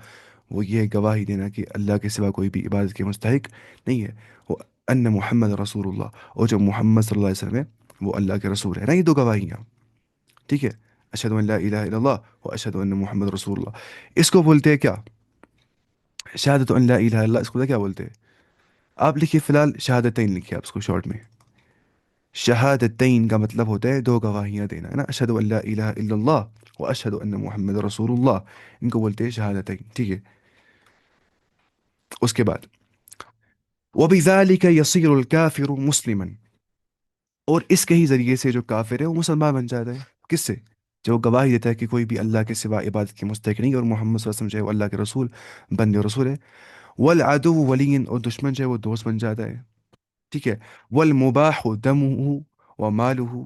وہ یہ گواہی دینا کہ اللہ کے سوا کوئی بھی عبادت کے مستحق نہیں ہے، وہ ان محمد رسول اللہ، اور جو محمد صلی اللہ علیہ وسلم ہے وہ اللہ کے رسول ہے نا، یہ دو گواہیاں، ٹھیک ہے، اشہد ان لا الہ الا اللہ و اشہد ان محمد رسول اللہ، اس کو بولتے ہیں کیا؟ شہادت ان لا الہ الا اللہ، اس کو کیا بولتے ہیں؟ آپ لکھیے فی الحال شہادتین لکھیے آپ اس کو شارٹ میں، شہادتین کا مطلب ہوتا ہے دو گواہیاں دینا، ہے نا، اشہد ان لا الہ الا اللہ و اشہد ان محمد رسول اللہ، ان کو بولتے ہیں شہادتین، ٹھیک ہے، اس کے بعد وبذلك يصير الكافر مسلما، اور اس کے ہی ذریعے سے جو کافر ہے وہ مسلمان بن جاتا ہے، کس سے؟ جو گواہی دیتا ہے کہ کوئی بھی اللہ کے سوا عبادت کے مستحق نہیں، اور محمد صلی اللہ علیہ وسلم جو ہے وہ اللہ کے رسول، بندے رسول ہے، والعدو ولی، اور دشمن جو ہے وہ دوست بن جاتا ہے، ٹھیک ہے، والمباح دمه وماله،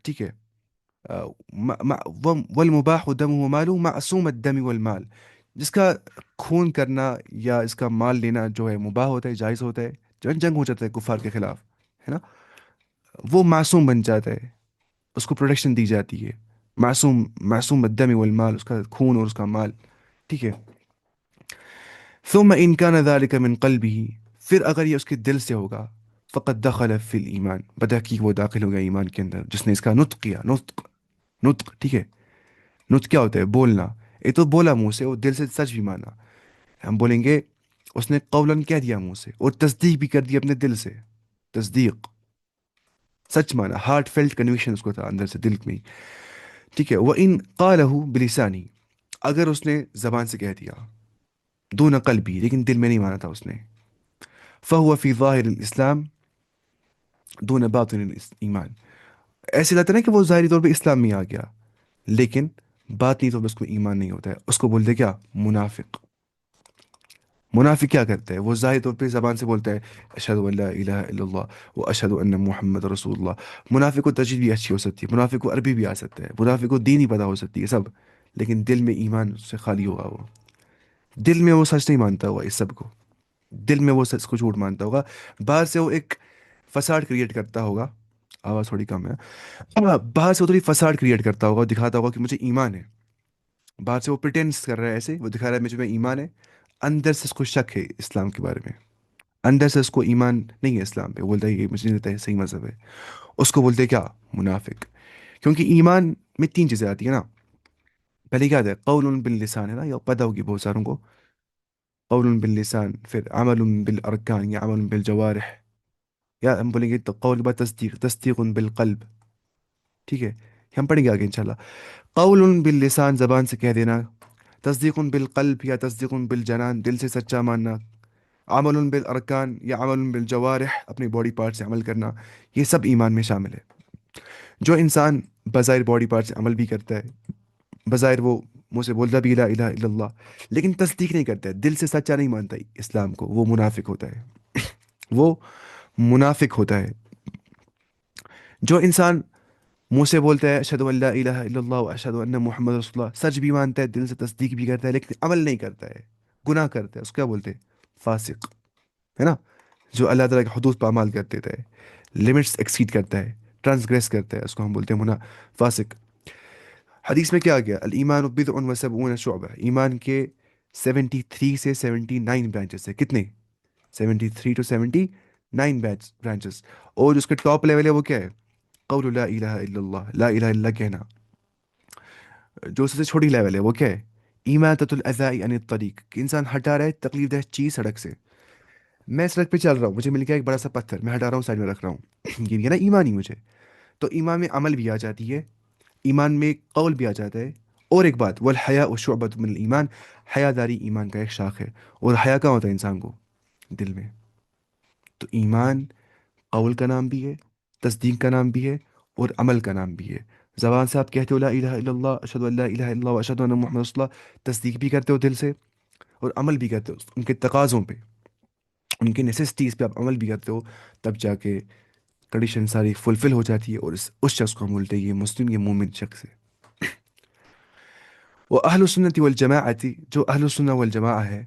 ٹھیک ہے، والمباح دمه وماله معصوم الدم والمال، جس کا خون کرنا یا اس کا مال لینا جو ہے مباح ہوتا ہے، جائز ہوتا ہے، جو جنگ ہو جاتا ہے کفار کے خلاف، ہے نا، وہ معصوم بن جاتا ہے، اس کو پروٹیکشن دی جاتی ہے، معصوم، معصوم الدم والمال، اس کا خون اور اس کا مال، ٹھیک ہے، ثم ان كان ذلك من قلبه، پھر اگر یہ اس کے دل سے ہوگا، فقد دخل فی الایمان، بتحقیق وہ داخل ہو گیا ایمان کے اندر، جس نے اس کا نطق کیا، نطق، نطق، ٹھیک ہے، نطق کیا ہوتا ہے؟ بولنا، یہ تو بولا منہ سے اور دل سے سچ بھی مانا. ہم بولیں گے اس نے قولاً کہہ دیا منہ سے اور تصدیق بھی کر دی اپنے دل سے. تصدیق، سچ مانا، ہارٹ فیلٹ کنوکشن اس کو تھا اندر سے، دل میں ہی. ٹھیک ہے. وہ ان قالہ بلسانی، اگر اس نے زبان سے کہہ دیا دون قلبی لیکن دل میں نہیں مانا تھا اس نے، فہو فی ظاہر الاسلام دون باطن ایمان. ایسے لگتا ہے نا کہ وہ ظاہری طور پہ اسلام میں آ گیا لیکن باطنی طور پہ اس کو ایمان نہیں ہوتا ہے. اس کو بولتے کیا؟ منافق. منافق کیا کرتا ہے؟ وہ ظاہر طور پہ زبان سے بولتا ہے اشہد ان لا الہ الا اللہ و اشہد ان محمد رسول اللہ. منافق کو تجوید بھی اچھی ہو سکتی ہے، منافق کو عربی بھی آ سکتا ہے، منافق کو دین ہی پتہ ہو سکتی ہے سب، لیکن دل میں ایمان سے خالی ہوگا وہ. دل میں وہ سچ نہیں مانتا ہوگا اس سب کو، دل میں وہ سچ کو جھوٹ مانتا ہوگا. باہر سے وہ ایک فساد کریٹ کرتا ہوگا. آواز تھوڑی کم ہے. باہر سے وہ تھوڑی فساد کریٹ کرتا ہوگا اور دکھاتا ہوگا کہ مجھے ایمان ہے. باہر سے وہ پریٹینس کر رہا ہے، ایسے وہ دکھا رہا ہے مجھے میں ایمان ہے. اندر سے اس کو شک ہے اسلام کے بارے میں، اندر سے اس کو ایمان نہیں ہے اسلام پہ. وہ بولتا ہے یہ مجھے نہیں لگتا ہے صحیح مذہب ہے. اس کو بولتے ہیں کیا؟ منافق. کیونکہ ایمان میں تین چیزیں آتی ہیں نا. پہلے کیا آتا ہے؟ قول باللسان، ہے نا، یہ پتہ ہوگی بہت ساروں کو. قول باللسان، پھر عمل بالارکان یا عمل بالجوارح، یا ہم بولیں گے تو قول با تصدیق، تصدیق بالقلب. ٹھیک ہے، یہ ہم پڑھیں گے آگے انشاءاللہ. قول باللسان، زبان سے کہہ دینا. تصدیق بالقلب یا تصدیق بالجنان، دل سے سچا ماننا. عمل بالارکان یا عمل بالجوارح، اپنی باڈی پارٹ سے عمل کرنا. یہ سب ایمان میں شامل ہے. جو انسان بظاہر باڈی پارٹ سے عمل بھی کرتا ہے، بظاہر وہ منہ سے بولتا بھی لا الہ الا اللہ، لیکن تصدیق نہیں کرتا ہے، دل سے سچا نہیں مانتا اسلام کو، وہ منافق ہوتا ہے. وہ منافق ہوتا ہے. جو انسان منہ سے بولتا ہے اشہد ان لا الہ الا اللہ و اشہد ان محمد رسول اللہ، سچ بھی مانتا ہے، دل سے تصدیق بھی کرتا ہے، لیکن عمل نہیں کرتا ہے، گناہ کرتا ہے، اس کو کیا بولتے ہیں؟ فاسق. ہے نا. جو اللہ تعالیٰ کے حدود پامال کر دیتا ہے، لمٹس ایکسیڈ کرتا ہے، ٹرانسگریس کرتا ہے، اس کو ہم بولتے ہیں فاسق. حدیث میں کیا گیا؟ الایمان بدع و سبعون شعبہ، ایمان کے 73 سے 79 برانچز ہے. کتنے؟ 73 ٹو 79 برانچز. اور جو اس کے ٹاپ لیول ہے وہ کیا ہے؟ قول لا الہ الا اللہ، لا الہ الا اللہ کہنا. جو سب سے چھوٹی لیول ہے وہ کیا ہے؟ ایماتۃ الاذى عن الطریق، کہ انسان ہٹا رہا ہے تکلیف دہ چیز سڑک سے. میں سڑک پہ چل رہا ہوں، مجھے مل گیا ایک بڑا سا پتھر، میں ہٹا رہا ہوں، سائڈ میں رکھ رہا ہوں. یہ بھی ہے نا ایمان ہی مجھے. تو ایمان میں عمل بھی آ جاتی ہے، ایمان میں قول بھی آ جاتا ہے. اور ایک بات، والحیاء شعبۃ من الایمان، حیا داری ایمان کا ایک شاخ ہے. اور حیا کہاں ہوتا ہے انسان کو؟ دل میں. تو ایمان قول کا نام بھی ہے، تصدیق کا نام بھی ہے، اور عمل کا نام بھی ہے. زبان سے آپ کہتے ہو لا الہ الا اللہ، اشہد ان لا الہ الا اللہ و اشہد ان محمد رسول اللہ، تصدیق بھی کرتے ہو دل سے، اور عمل بھی کرتے ہو ان کے تقاضوں پہ، ان کے نیسیسٹیز پہ آپ عمل بھی کرتے ہو. تب جا کے کنڈیشن ساری فلفل ہو جاتی ہے، اور اس شخص کو ہم بولتے ہیں یہ مسلم، یہ مومن شخص ہے. وہ اہل سنت والجماعت، جو اہل سنت والجماع ہے،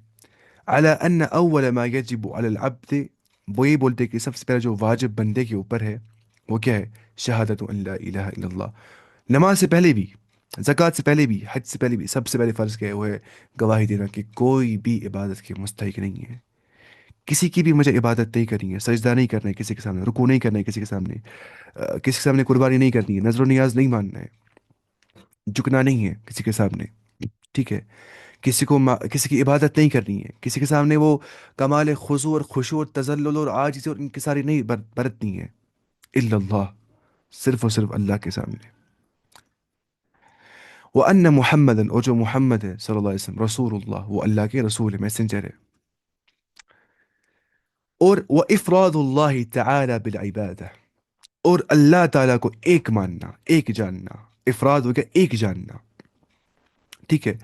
على ان اول ما يجب على العبد، وہ یہ بولتے کہ سب سے پہلے جو واجب بندے کے اوپر ہے وہ کیا ہے؟ شہادت ان لا الہ الا اللہ. نماز سے پہلے بھی، زکوٰۃ سے پہلے بھی، حج سے پہلے بھی، سب سے پہلے فرض کیا ہے؟ وہ ہے گواہی دینا کہ کوئی بھی عبادت کے مستحق نہیں ہے، کسی کی بھی مجھے عبادت نہیں کرنی ہے، سجدہ نہیں کرنا ہے کسی کے سامنے، رکوع نہیں کرنا ہے کسی کے سامنے، کسی کے سامنے قربانی نہیں کرنی ہے، نظر و نیاز نہیں ماننا ہے، جھکنا نہیں ہے کسی کے سامنے. ٹھیک ہے. کسی کی عبادت نہیں کرنی ہے، کسی کے سامنے وہ کمال خضوع اور خشوع اور تذلل اور عاجزی اور انکساری نہیں برتنی ہے، الا اللہ، صرف اور صرف اللہ کے سامنے. وَأَنَّ محمد، اور جو محمد ہے صلی اللہ علیہ وسلم، رسول اللہ، وہ اللہ کے رسول ہے، میسنجر ہے. اور وَإِفْرَادُ اللَّهِ تَعَالَى بِالْعِبَادَةِ، اور اللہ تعالیٰ کو ایک ماننا، ایک جاننا. افراد ہو گیا ایک جاننا. ٹھیک ہے.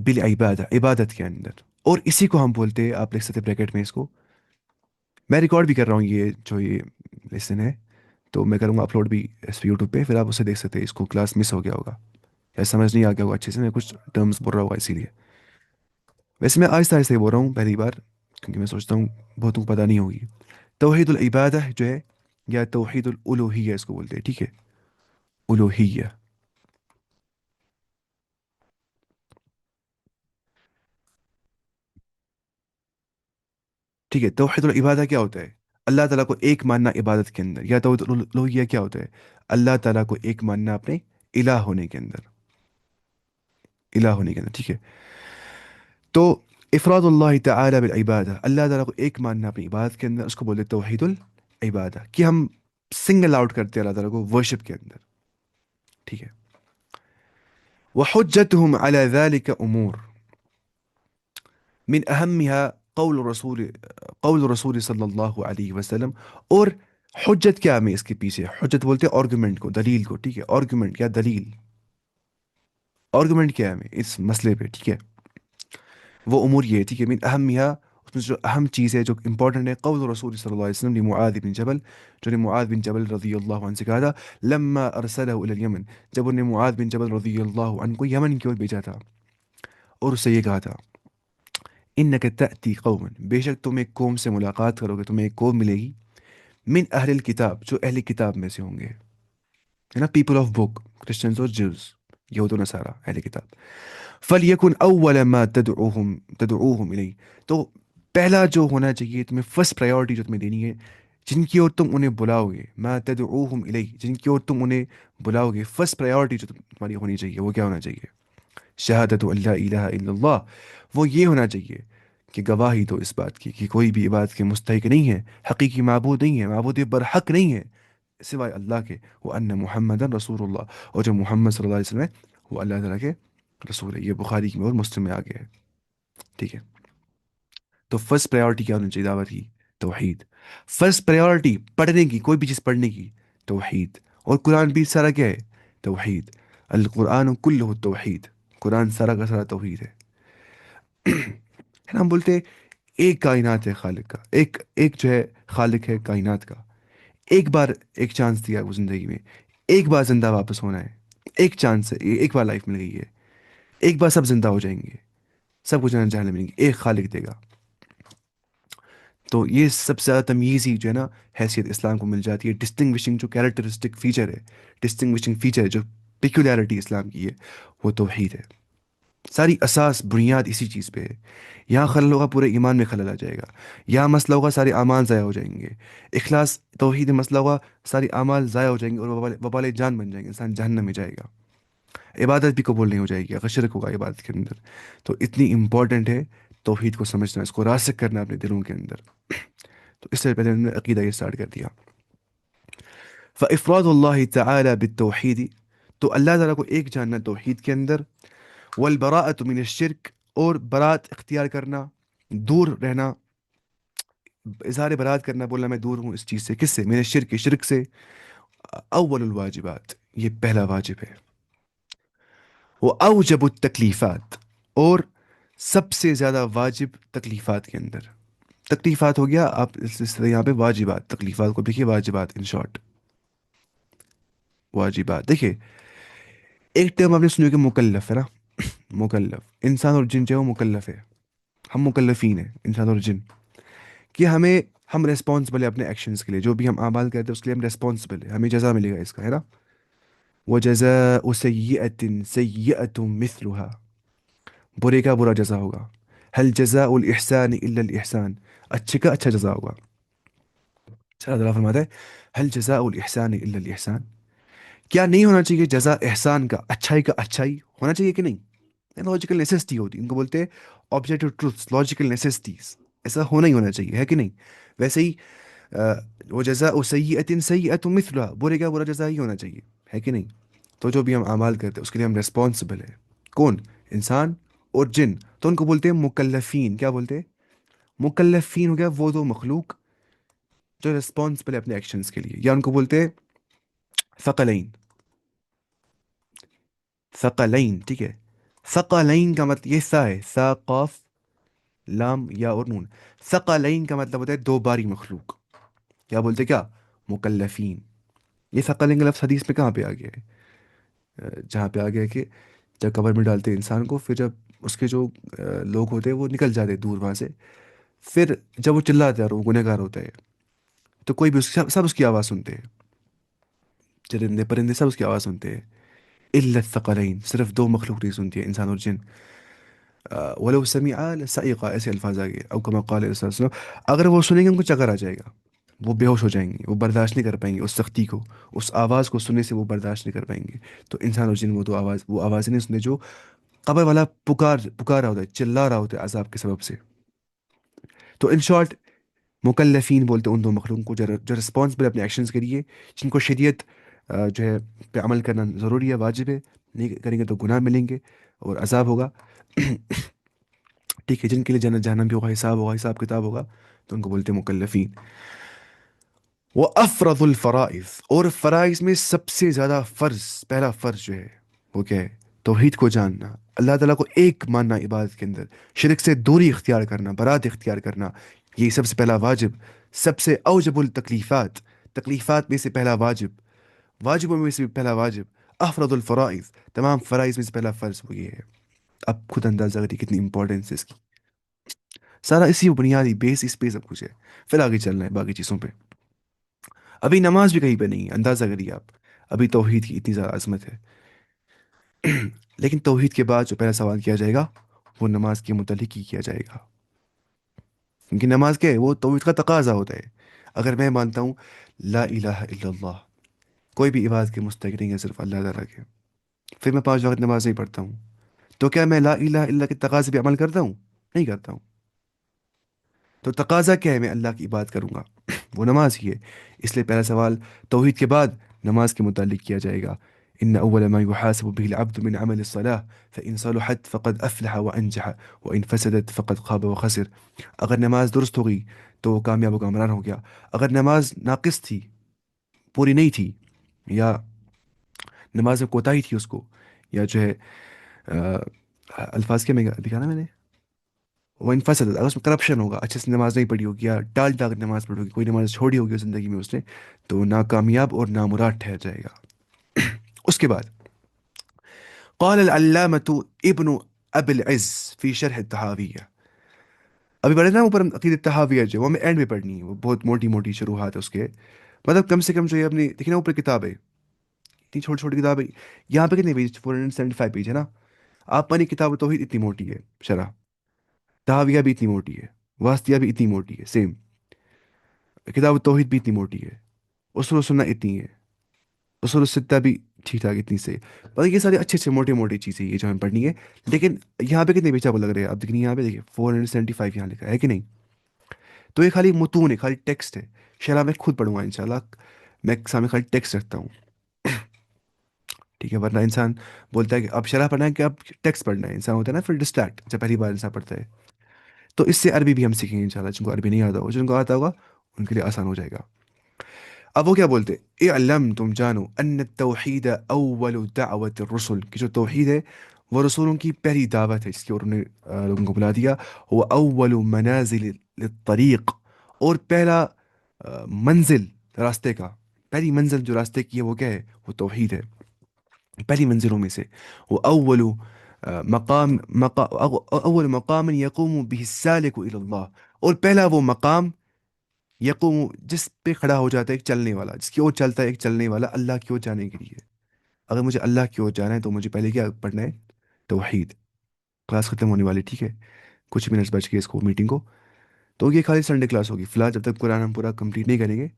بالعبادہ، عبادت کے اندر. اور اسی کو ہم بولتے ہیں، آپ لکھ سکتے بریکٹ میں اس کو، میں ریکارڈ بھی کر رہا ہوں یہ جو یہ لیسن ہے، تو میں کروں گا اپلوڈ بھی اس پہ یوٹیوب پہ، پھر آپ اسے دیکھ سکتے ہیں. اس کو کلاس مس ہو گیا ہوگا یا سمجھ نہیں آ گیا ہوگا اچھے سے، میں کچھ ٹرمز بول رہا ہوگا اسی لیے. ویسے میں آہستہ آہستہ ہی بول رہا ہوں پہلی بار، کیونکہ میں سوچتا ہوں بہتوں کو پتہ نہیں ہوگی. توحید العبادہ جو ہے، یا توحید الالوہیہ اس کو بولتے ہیں. ٹھیک ہے. الوہیہ. ٹھیک ہے. توحید العبادہ کیا ہوتا ہے؟ اللہ تعالیٰ کو ایک ماننا عبادت کے اندر. یا توحید الوہیہ کیا ہوتا ہے؟ اللہ تعالیٰ کو ایک ماننا اپنے الہ ہونے کے اندر. الہ ہونے کے اندر، ٹھیک ہے؟ تو افراد اللہ تعالی بالعبادہ، اللہ تعالیٰ کو ایک ماننا اپنی عبادت کے اندر، اس کو بولتے توحید العبادہ، کہ ہم سنگل آؤٹ کرتے ہیں اللہ تعالیٰ کو ورشپ کے اندر، ٹھیک ہے؟ وحجتهم على ذلك امور من اہمها قول رسول صلی اللہ علیہ وسلم، اور حجت کیا ہمیں اس کے پیچھے، حجت بولتے ہیں آرگومنٹ کو، دلیل کو، ٹھیک ہے؟ آرگومنٹ کیا دلیل، آرگومنٹ کیا ہے ہمیں اس مسئلے پہ، ٹھیک ہے؟ وہ امور یہ ہے، ٹھیک ہے؟ من اہمیہ، اس میں جو اہم چیز ہے جو امپورٹنٹ ہے، قول رسول صلی اللہ علیہ وسلم لمعاذ بن جبل، جو نے معاذ بن جبل رضی اللہ عنہ سے کہا تھا، لما ارسلہ الى الیمن، جب انہیں معاذ بن جبل رضی اللہ عنہ کو یمن کی اور بھیجا تھا، اور اس سے یہ کہا تھا، انک تأتی قوما، بے شک تم ایک قوم سے ملاقات کرو گے، تمہیں ایک قوم ملے گی، من اہل الکتاب، جو اہل کتاب میں سے ہوں گے، ہے نا؟ پیپل آف بک، کرسچنز اور جوز، یہود و نصارہ، اہل کتاب، فلیکن اول ما تدعوہم الی، تو پہلا جو ہونا چاہیے تمہیں، فرسٹ پرائیورٹی جو تمہیں دینی ہے، جن کی اور تم انہیں بلاؤ گے، ما تدعوہم الی، جن کی اور تم انہیں بلاؤ گے، فرسٹ پرائیورٹی جو تمہاری ہونی چاہیے، وہ کیا ہونا چاہیے؟ شہادت ان لا الہ الا اللہ، وہ یہ ہونا چاہیے کہ گواہی دو اس بات کی کہ کوئی بھی عبادت کے مستحق نہیں ہے، حقیقی معبود نہیں ہے، معبود برحق نہیں ہے سوائے اللہ کے، وہ ان محمد رسول اللہ، اور جو محمد صلی اللہ علیہ وسلم ہے وہ اللہ تعالیٰ کے رسول ہے، یہ بخاری کی میں اور مسلم میں آ گیا ہے، ٹھیک ہے؟ تو فرسٹ پرائیورٹی کیا ہونی چاہیے دعوت کی؟ توحید، فرسٹ پرائیورٹی پڑھنے کی، کوئی بھی چیز پڑھنے کی، توحید، اور قرآن بھی سارا کیا ہے؟ توحید، القرآن کلہ توحید، قرآن سارا کا سارا توحید ہے نا؟ ہم بولتے ہیں ایک کائنات ہے خالق کا، ایک ایک جو ہے خالق ہے کائنات کا، ایک بار ایک چانس دیا وہ زندگی میں، ایک بار زندہ واپس ہونا ہے، ایک چانس ہے، ایک بار لائف مل گئی ہے، ایک بار سب زندہ ہو جائیں گے، سب کچھ جہنم ملیں گے، ایک خالق دے گا۔ تو یہ سب سے زیادہ تمیزی جو ہے نا حیثیت اسلام کو مل جاتی ہے، ڈسٹنگوشنگ جو کیریکٹرسٹک فیچر ہے، ڈسٹنگوشنگ فیچر ہے جو پیکولیرٹی اسلام کی ہے، وہ توحید ہے۔ ساری اساس بنیاد اسی چیز پہ ہے، یہاں خلل ہوگا پورے ایمان میں خلل آ جائے گا، یہاں مسئلہ ہوگا سارے اعمال ضائع ہو جائیں گے، اخلاص توحید میں مسئلہ ہوگا سارے اعمال ضائع ہو جائیں گے اور وبال جان بن جائیں گے، انسان جہنم میں جائے گا، عبادت بھی قبول نہیں ہو جائے گی اگر شرک ہوگا عبادت کے اندر۔ تو اتنی امپورٹنٹ ہے توحید کو سمجھنا، اس کو راسخ کرنا اپنے دلوں کے اندر۔ تو اس سے پہلے ہم نے عقیدہ یہ اسٹارٹ کر دیا، فافراد اللہ تعالی بالتوحید، تو اللہ تعالیٰ کو ایک جاننا توحید کے اندر، والبراءۃ من الشرک، اور برات اختیار کرنا، دور رہنا، اظہار برات کرنا، بولنا میں دور ہوں اس چیز سے، کس سے؟ من الشرک، شرک سے، اول الواجبات، یہ پہلا واجب ہے، وہ اوجب التکلیفات، اور سب سے زیادہ واجب تکلیفات کے اندر، تکلیفات ہو گیا، آپ اس طرح یہاں پہ واجبات، تکلیفات کو دیکھیے واجبات ان شارٹ، واجبات دیکھیے، ایک ٹرم آپ نے سنی کہ مکلف ہے نا، مکلف، انسان اور جن جو ہے وہ مکلف ہے، ہم مکلفین ہیں انسان اور جن، کہ ہم ریسپانسبل ہے اپنے ایکشنز کے لیے، جو بھی ہم اعمال کرتے ہیں اس کے لیے ہم ریسپانسبل ہیں، ہمیں جزا ملے گا اس کا، ہے نا؟ وجزاء سیئۃ سیئۃ مثلها، برے کا برا جزا ہوگا، هل جزاء الاحسان الا الاحسان، اچھے کا اچھا جزا ہوگا، اللہ تعالیٰ فرماتا ہے هل جزاء الاحسان الا الاحسان، کیا نہیں ہونا چاہیے جزا احسان کا اچھائی ہونا چاہیے کہ نہیں؟ لاجیکل نیسیسٹی ہوتی ہے، ان کو بولتے ہیں آبجیکٹو ٹروتس، لاجیکل نیسیسٹیز، ایسا ہونا چاہیے، ہے کہ نہیں؟ ویسے ہی وہ جزاء سیئۃ سیئۃ مثلها، برے کا برا جزا ہی ہونا چاہیے، ہے کہ نہیں؟ تو جو بھی ہم اعمال کرتے ہیں اس کے لیے ہم ریسپانسبل ہیں، کون؟ انسان اور جن، تو ان کو بولتے ہیں مکلفین، کیا بولتے ہیں؟ مکلفین ہو گیا وہ دو مخلوق جو ریسپانسبل ہے اپنے ایکشنز کے لیے، یا ان کو بولتے ہیں ثقلین، ثقلین، ٹھیک ہے؟ ثقلین کا مطلب یہ سا ہے، سا قاف لام یا اور نون، ثقلین کا مطلب ہوتا ہے دو باری مخلوق، کیا بولتے ہیں؟ کیا؟ مکلفین۔ یہ ثقلین کا لفظ حدیث میں کہاں پہ آ گیا ہے؟ جہاں پہ آ گیا ہے کہ جب قبر میں ڈالتے ہیں انسان کو، پھر جب اس کے جو لوگ ہوتے ہیں وہ نکل جاتے ہیں دور وہاں سے، پھر جب وہ چلاتا ہے اور وہ گنہگار ہوتا ہے، تو کوئی بھی سب اس کی آواز سنتے ہیں، چرندے پرندے سب اس کی آواز سنتے ہیں، الا الثقلین، صرف دو مخلوق نہیں سنتی ہے، انسان اور جن، ولو سمعا لسعق، ایسے الفاظ آ گئے، او کما قال علیہ الصلوۃ والسلام، اگر وہ سنیں گے ان کو چکر آ جائے گا، وہ بے ہوش ہو جائیں گے، وہ برداشت نہیں کر پائیں گے اس سختی کو، اس آواز کو سننے سے وہ برداشت نہیں کر پائیں گے۔ تو انسان اور جن وہ آوازیں نہیں سنتے جو قبر والا پکار رہا ہوتا ہے، چلا رہا ہوتا ہے عذاب کے سبب سے. تو ان شارٹ، مکلفین بولتے ہیں ان دو مخلوقوں کو جو رسپانسبل اپنے ایکشنز کے لیے، جن کو شریعت جو ہے پہ عمل کرنا ضروری ہے، واجب ہے. نہیں کریں گے تو گناہ ملیں گے اور عذاب ہوگا. ٹھیک ہے، جن کے لیے جنت جہنم بھی ہوگا، حساب ہوگا، حساب کتاب ہوگا، تو ان کو بولتے ہیں مکلفین. وہ افرض الفرائض، اور فرائض میں سب سے زیادہ فرض، پہلا فرض جو ہے وہ کیا ہے؟ توحید کو جاننا، اللہ تعالیٰ کو ایک ماننا عبادت کے اندر، شرک سے دوری اختیار کرنا، برات اختیار کرنا. یہ سب سے پہلا واجب، سب سے اوجب التکلیفات، تکلیفات میں سے پہلا واجب، واجبوں میں سے پہلا واجب. افرض الفرائض، تمام فرائض میں سے پہلا فرض وہ یہ ہے. اب خود اندازہ کریے کتنی امپورٹنس ہے اس کی. سارا اسی بنیادی بیس، اس پہ سب کچھ ہے. پھر آگے چلنا ہے باقی چیزوں پہ. ابھی نماز بھی کہیں پہ نہیں ہے، اندازہ کریے آپ. ابھی توحید کی اتنی زیادہ عظمت ہے. لیکن توحید کے بعد جو پہلا سوال کیا جائے گا وہ نماز کے متعلق ہی کیا جائے گا. کیونکہ نماز کیا ہے؟ وہ توحید کا تقاضا ہوتا ہے. اگر میں مانتا ہوں لا الہ الا اللہ، کوئی بھی عبادت کے مستحق نہیں ہے صرف اللہ تعالیٰ کے، پھر میں 5 وقت نماز نہیں پڑھتا ہوں، تو کیا میں لا الہ الا اللہ کے تقاضے پہ عمل کرتا ہوں؟ نہیں کرتا ہوں. تو تقاضا کیا ہے؟ میں اللہ کی عبادت کروں گا، وہ نماز ہی ہے. اس لیے پہلا سوال توحید کے بعد نماز کے متعلق کیا جائے گا. ان اول ما يحاسب به العبد من عمل الصلاه فان صلحت فقد افلح وانجح وان فسدت فقد خاب وخسر. اگر نماز درست ہو گئی تو وہ کامیاب و کامران ہو گیا. اگر نماز ناقص تھی، پوری نہیں تھی، یا نماز میں کوتاہی تھی اس کو، یا جو ہے آ، الفاظ کے میں دکھا نا میں نے، وہ انفسد، اگر اس میں کرپشن ہوگا، اچھے سے نماز نہیں پڑھی ہوگی، یا ٹال ٹال کر نماز پڑھی ہوگی، کوئی نماز چھوڑی ہوگی زندگی میں اس نے، تو وہ ناکامیاب اور نامراد ٹھہر جائے گا. اس کے بعد قال العلامة ابن ابی العز فی شرح التحاویہ. ابھی پڑھے نا اوپر عقید التحاویہ جو ہے، وہ ہمیں اینڈ میں پڑھنی ہے، وہ بہت موٹی موٹی شروحات ہے اس کے. مطلب کم سے کم جو ہے اپنی دیکھیں نا اوپر کتاب ہے، اتنی چھوٹی چھوٹی کتاب ہے. یہاں پہ کتنے پیج؟ 475 پیج ہے نا. آپ پانی کتاب توحید اتنی موٹی ہے شرح، تحاویہ بھی اتنی موٹی ہے، واسطیہ بھی اتنی موٹی ہے سیم، کتاب توحید بھی اتنی موٹی ہے، اصول سننا اتنی ہے، اصول الستہ بھی ٹھیک ٹھاک اتنی سے. مطلب یہ سارے اچھے اچھے موٹے موٹے چیزیں یہ جو ہمیں پڑھنی ہے. لیکن یہاں پہ کتنے پیچھے آپ کو لگ رہے ہیں؟ آپ دیکھیں یہاں پہ دیکھیں 475 یہاں لکھا ہے کہ نہیں. تو یہ خالی متون ہے، خالی ٹیکسٹ ہے. شرح میں خود پڑھوں گا انشاءاللہ، میں سامنے خالی ٹیکسٹ رکھتا ہوں. ٹھیک ہے، ورنہ انسان بولتا ہے کہ اب شرح پڑھنا ہے کہ اب ٹیکسٹ پڑھنا ہے، انسان ہوتا ہے نا پھر ڈسٹریکٹ جب پہلی بار انسان پڑھتا ہے. تو اس سے عربی بھی ہم سیکھیں گے انشاءاللہ. جن کو عربی نہیں آتا ہوگا، جن کو آتا ہوگا ان کے لیے آسان ہو جائے گا. اب وہ کیا بولتے؟ اعلم، تم جانو، ان التوحید اول دعوت الرسل، کہ جو توحید ہے وہ رسولوں کی پہلی دعوت ہے جس کی اور انہوں نے لوگوں کو بلا دیا. وہ اول منازل الطریق، اور پہلا منزل راستے کا، پہلی منزل جو راستے کی ہے وہ کیا ہے؟ وہ توحید ہے. پہلی منزلوں میں سے وہ اول اول مقام یقوم به السالک الی اللہ، اور پہلا وہ مقام یقوم جس پہ کھڑا ہو جاتا ہے ایک چلنے والا، جس کی اور چلتا ہے ایک چلنے والا اللہ کی اور جانے کے لیے. اگر مجھے اللہ کی اور جانا ہے تو مجھے پہلے کیا پڑھنا ہے؟ توحید. کلاس ختم ہونے والی، ٹھیک ہے، کچھ منٹس بچ گئے اس کو میٹنگ کو. تو یہ خالی سنڈے کلاس ہوگی فی الحال، جب تک قرآن ہم پورا کمپلیٹ نہیں کریں گے.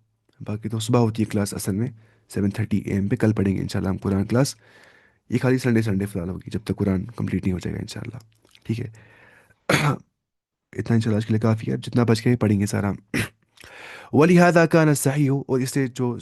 باقی تو صبح ہوتی ہے کلاس اصل میں 7:30 AM پہ. کل پڑھیں گے انشاءاللہ ہم قرآن کلاس. یہ خالی سنڈے سنڈے فی الحال ہوگی جب تک قرآن کمپلیٹ نہیں ہو جائے گا انشاءاللہ. ٹھیک ہے. اتنا انشاءاللہ آج کے لیے کافی ہے، جتنا بچ کے پڑھیں گے سارا. وَلِهَذَا كَانَ الصَّحِيحُ، اور اس سے جو